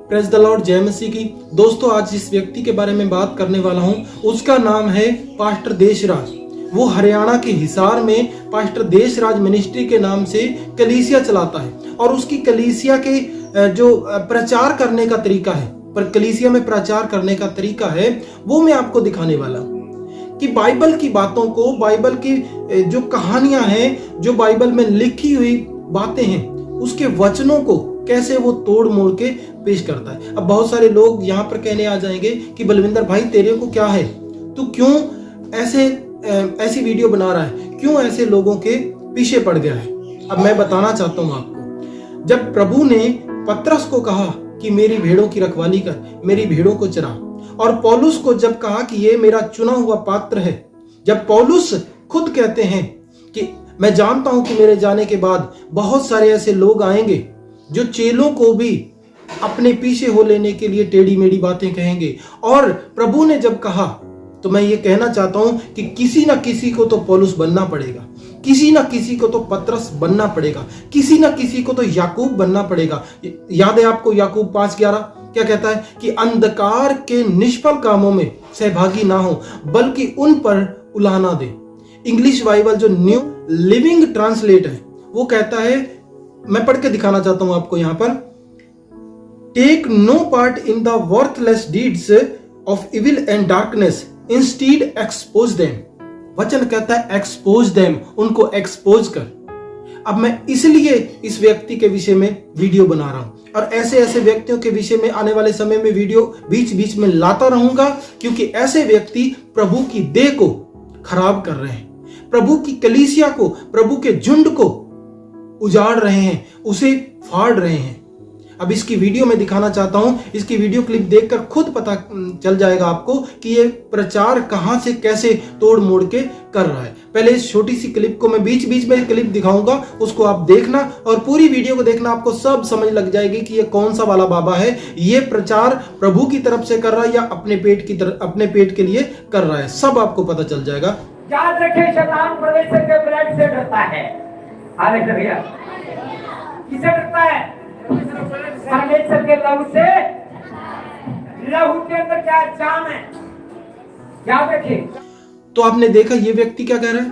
Praise the Lord, जय मसीह की। दोस्तों, आज जिस व्यक्ति के बारे में बात करने वाला हूं उसका नाम है पास्टर देशराज। वो हरियाणा के हिसार में पास्टर देशराज मिनिस्ट्री के नाम से कलीसिया चलाता है और उसकी कलीसिया के जो प्रचार करने का तरीका है, पर कलीसिया में प्रचार करने का तरीका है वो मैं आपको दिखाने वाला हूं कि बाइबल की बातों को, बाइबल की जो कहानियां हैं, जो बाइबल में लिखी हुई बातें हैं, उसके वचनों को कैसे वो तोड़ मोड़ के पेश करता है। अब बहुत सारे लोग यहाँ पर कहने आ जाएंगे कि बलविंदर भाई तेरे को क्या है, तू क्यों ऐसी वीडियो बना रहा है, क्यों ऐसे लोगों के पीछे पड़ गया है। अब मैं बताना चाहता हूँ आपको, जब प्रभु ने पतरस को कहा कि मेरी भेड़ों की रखवाली कर, मेरी भेड़ों को चरा, और पौलुस को जब कहा कि ये मेरा चुना हुआ पात्र है, जब पौलुस खुद कहते हैं कि मैं जानता हूं कि मेरे जाने के बाद बहुत सारे ऐसे लोग आएंगे जो चेलों को भी अपने पीछे हो लेने के लिए टेढ़ी मेढ़ी बातें कहेंगे, और प्रभु ने जब कहा तो मैं ये कहना चाहता हूं कि किसी ना किसी को तो पौलुस बनना पड़ेगा, किसी ना किसी को तो पतरस बनना पड़ेगा, किसी ना किसी को तो याकूब बनना पड़ेगा। याद है आपको याकूब 5:11 क्या कहता है कि अंधकार के निष्फल कामों में सहभागी ना हो बल्कि उन पर उलाहना दे। इंग्लिश बाइबल जो न्यू लिविंग ट्रांसलेट है वो कहता है, मैं पढ़ के दिखाना चाहता हूं आपको यहां पर, take no part in the worthless deeds of evil and darkness, instead expose them. वचन कहता है एक्सपोज देम, उनको एक्सपोज कर। अब मैं इसलिए इस व्यक्ति के विषय में वीडियो बना रहा हूं और ऐसे ऐसे व्यक्तियों के विषय में आने वाले समय में वीडियो बीच बीच में लाता रहूंगा, क्योंकि ऐसे व्यक्ति प्रभु की देह को खराब कर रहे हैं, प्रभु की कलीसिया को, प्रभु के झुंड को उजाड़ रहे हैं, उसे फाड़ रहे हैं। अब इसकी वीडियो में दिखाना चाहता हूं, इसकी वीडियो क्लिप देखकर खुद पता चल जाएगा आपको कि ये प्रचार कहां से कैसे तोड़ मोड़ के कर रहा है। पहले इस छोटी सी क्लिप को मैं बीच बीच में क्लिप दिखाऊंगा, उसको आप देखना और पूरी वीडियो को देखना, आपको सब समझ लग जाएगी कि ये कौन सा वाला बाबा है, ये प्रचार प्रभु की तरफ से कर रहा है या अपने पेट के लिए कर रहा है, सब आपको पता चल जाएगा। याद रखें, शैतान परमेश्वर के ब्लड से डरता है। हालेलुया। किससे डरता है? परमेश्वर के लहू से। लहू के अंदर क्या जान है, याद रखें। तो आपने देखा ये व्यक्ति क्या कह रहा है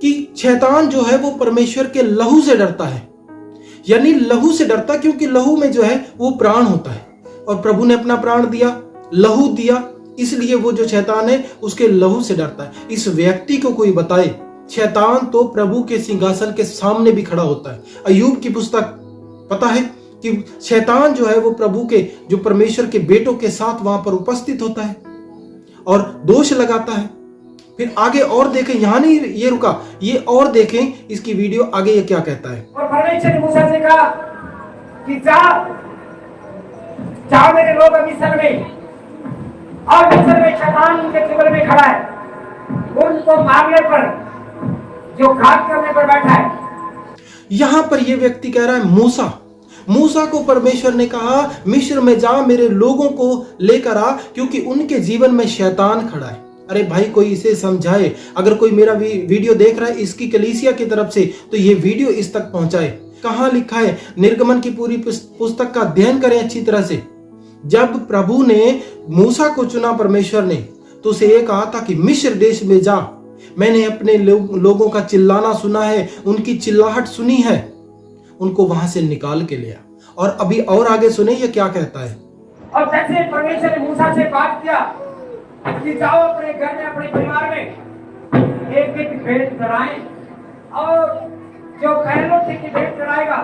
कि शैतान जो है वो परमेश्वर के लहू से डरता है, यानी लहू से डरता, क्योंकि लहू में जो है वो प्राण होता है और प्रभु ने अपना प्राण दिया, लहू दिया, इसलिए वो जो शैतान है उसके लहू से डरता है। इस व्यक्ति को कोई बताए, शैतान तो प्रभु के सिंहासन के सामने भी खड़ा होता है। अय्यूब की पुस्तक पता है कि शैतान जो है वो प्रभु के, जो परमेश्वर के बेटों के साथ वहां पर उपस्थित होता है और दोष लगाता है। फिर आगे और देखें, यहां नहीं ये रुका, ये और देखें इसकी वीडियो आगे ये क्या कहता है। और परमेश्वर ने मूसा से कहा कि जाओ मेरे लोग मिस्र में, और मिस्र में शैतान उनके चुगल में खड़ा है, उनको मारने पर, जो घात करने पर बैठा है। यहां पर यह व्यक्ति कह रहा है मूसा को परमेश्वर ने कहा मिस्र में जा, मेरे लोगों को लेकर आ, क्योंकि उनके जीवन में शैतान खड़ा है। अरे भाई, कोई इसे समझाए। अगर कोई मेरा वीडियो देख रहा है इसकी कलीसिया की तरफ से, तो ये वीडियो इस तक पहुंचाए। कहां लिखा है? निर्गमन की पूरी पुस्तक का अध्ययन करें अच्छी तरह से। जब प्रभु ने मूसा को चुना परमेश्वर ने, तो उसे ये कहा था कि मिस्र देश में जा, मैंने अपने लोगों का चिल्लाना सुना है, उनकी चिल्लाहट सुनी है, उनको वहां से निकाल के लिया। और अभी और आगे सुने ये क्या कहता है। और जैसे परमेश्वर ने मूसा से बात किया कि जाओ अपने घर में, अपने परिवार में एक एक भेड़ चढ़ाएं, और जो पहलोठे की भेड़ चढ़ाएगा,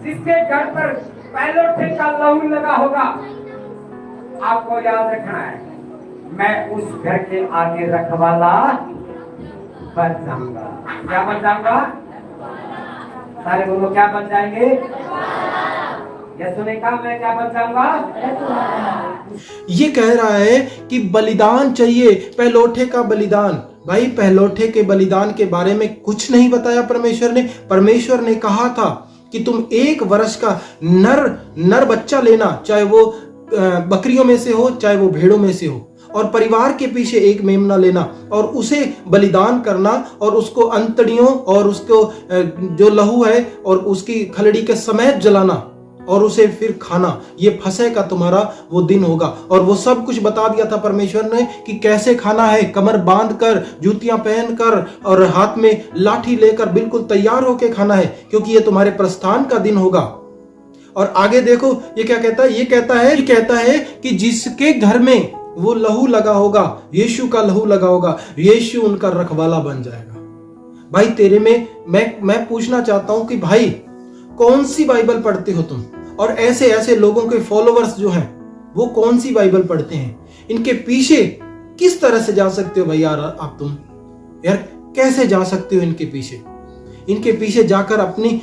जिसके घर पर पहलोठे का लहू लगा होगा, आपको याद रखना है, मैं उस घर के आगे रखवाला बन जाऊंगा। क्या बन जाऊंगा? सारे बोलो, क्या बन जाएंगे? यीशु ने कहा, मैं क्या बन जाऊंगा? ये कह रहा है कि बलिदान चाहिए, पहलोठे का बलिदान। भाई, पहलोठे के बलिदान के बारे में कुछ नहीं बताया परमेश्वर ने। परमेश्वर ने कहा था कि तुम 1 वर्ष का नर बच्चा लेना, चाहे वो बकरियों में से हो, चाहे वो भेड़ों में से हो, और परिवार के पीछे एक मेमना लेना और उसे बलिदान करना, और उसको अंतड़ियों और उसको जो लहू है और उसकी खलड़ी के समेत जलाना, और उसे फिर खाना, ये फसह का तुम्हारा वो दिन होगा। और वो सब कुछ बता दिया था परमेश्वर ने कि कैसे खाना है, कमर बांध कर, जूतियां पहनकर और हाथ में लाठी लेकर बिल्कुल तैयार होकर खाना है, क्योंकि ये तुम्हारे प्रस्थान का दिन होगा। और आगे देखो ये क्या कहता है, ये कहता है कि जिसके घर में वो लहू लगा होगा, यीशु का लहू लगा होगा, यीशु उनका रखवाला बन जाएगा। भाई तेरे में मैं पूछना चाहता हूं कि भाई कौन सी बाइबल पढ़ते हो तुम, और ऐसे ऐसे लोगों के फॉलोवर्स जो हैं वो कौन सी बाइबल पढ़ते हैं, इनके पीछे किस तरह से जा सकते हो भाई यार आप तुम यार, कैसे जा सकते हो इनके पीछे जाकर अपनी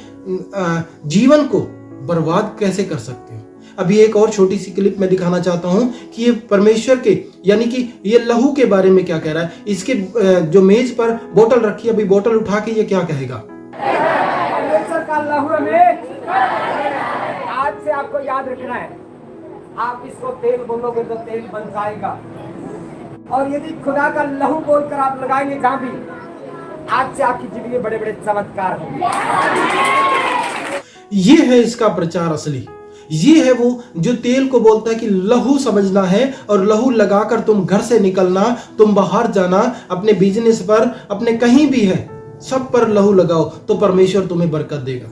जीवन को बर्बाद कैसे कर सकते हो। अभी एक और छोटी सी क्लिप में दिखाना चाहता हूं कि ये परमेश्वर के यानी कि ये लहू के बारे में क्या कह रहा है। इसके जो मेज पर बोतल रखी है, अभी बोतल उठा के ये क्या कहेगा, परमेश्वर का लहू में आज से आपको याद रखना है, आप इसको तेल बोलोगे तो तेल बन जाएगा। और यदि खुदा का लहू बोलकर आप लगाएंगे जहां भी, आज से आपकी जिंदगी में बड़े बड़े चमत्कार होंगे। ये है इसका प्रचार असली। ये है वो जो तेल को बोलता है कि लहू समझना है, और लहू लगाकर तुम घर से निकलना, तुम बाहर जाना, अपने बिजनेस पर, अपने कहीं भी है, सब पर लहू लगाओ तो परमेश्वर तुम्हें बरकत देगा।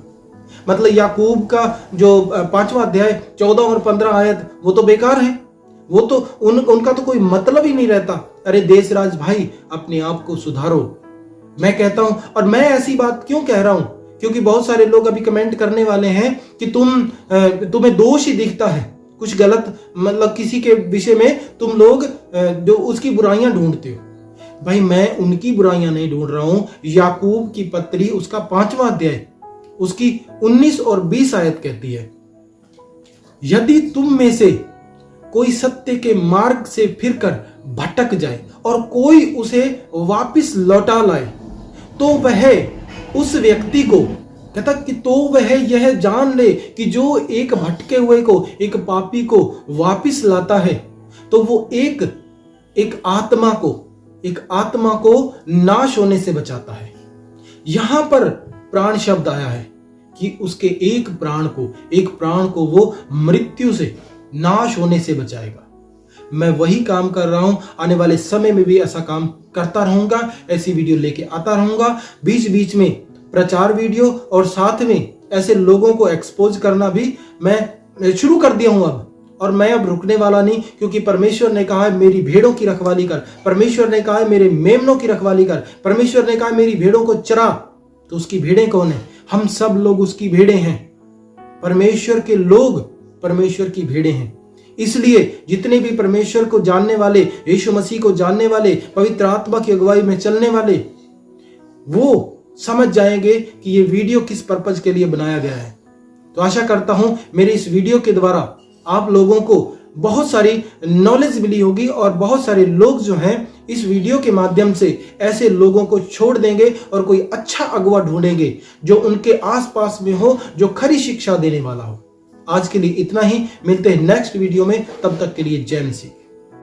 मतलब याकूब का जो 5वां अध्याय 14 और 15 आयत वो तो बेकार है, वो तो उनका तो कोई मतलब ही नहीं रहता। अरे देशराज भाई अपने आप को सुधारो, मैं कहता हूं। और मैं ऐसी बात क्यों कह रहा हूं, क्योंकि बहुत सारे लोग अभी कमेंट करने वाले हैं कि तुम्हें दोष ही दिखता है, कुछ गलत, मतलब किसी के विषय में तुम लोग जो उसकी बुराइयां ढूंढते हो। भाई मैं उनकी बुराइयां नहीं ढूंढ रहा हूं, याकूब की पत्री उसका 5वां अध्याय उसकी 19 और 20 आयत कहती है, यदि तुम में से कोई सत्य के मार्ग से फिरकर भटक जाए और कोई उसे वापस लौटा लाए, तो वह उस व्यक्ति को कहता कि तो वह यह जान ले कि जो एक भटके हुए को, एक पापी को वापस लाता है, तो वो एक आत्मा को नाश होने से बचाता है। यहां पर प्राण शब्द आया है कि उसके एक प्राण को वो मृत्यु से, नाश होने से बचाएगा। मैं वही काम कर रहा हूं, आने वाले समय में भी ऐसा काम करता रहूंगा, ऐसी वीडियो लेके आता रहूंगा, बीच बीच में प्रचार वीडियो, और साथ में ऐसे लोगों को एक्सपोज करना भी मैं शुरू कर दिया हूं अब। और मैं अब रुकने वाला नहीं, क्योंकि परमेश्वर ने कहा है मेरी भेड़ों की रखवाली कर, परमेश्वर ने कहा है मेरे मेमनों की रखवाली कर, परमेश्वर ने कहा है मेरी भेड़ों को चरा। तो उसकी भेड़ें कौन है? हम सब लोग उसकी भेड़ें हैं। परमेश्वर के लोग परमेश्वर की भेड़ें हैं। इसलिए जितने भी परमेश्वर को जानने वाले, यीशु मसीह को जानने वाले, पवित्र आत्मा की अगुवाई में चलने वाले, वो समझ जाएंगे कि ये वीडियो किस पर्पज के लिए बनाया गया है। तो आशा करता हूं मेरे इस वीडियो के द्वारा आप लोगों को बहुत सारी नॉलेज मिली होगी, और बहुत सारे लोग जो हैं इस वीडियो के माध्यम से ऐसे लोगों को छोड़ देंगे और कोई अच्छा अगुवा ढूंढेंगे जो उनके आसपास में हो, जो खरी शिक्षा देने वाला हो। आज के लिए इतना ही, मिलते हैं नेक्स्ट वीडियो में, तब तक के लिए जय मसीह।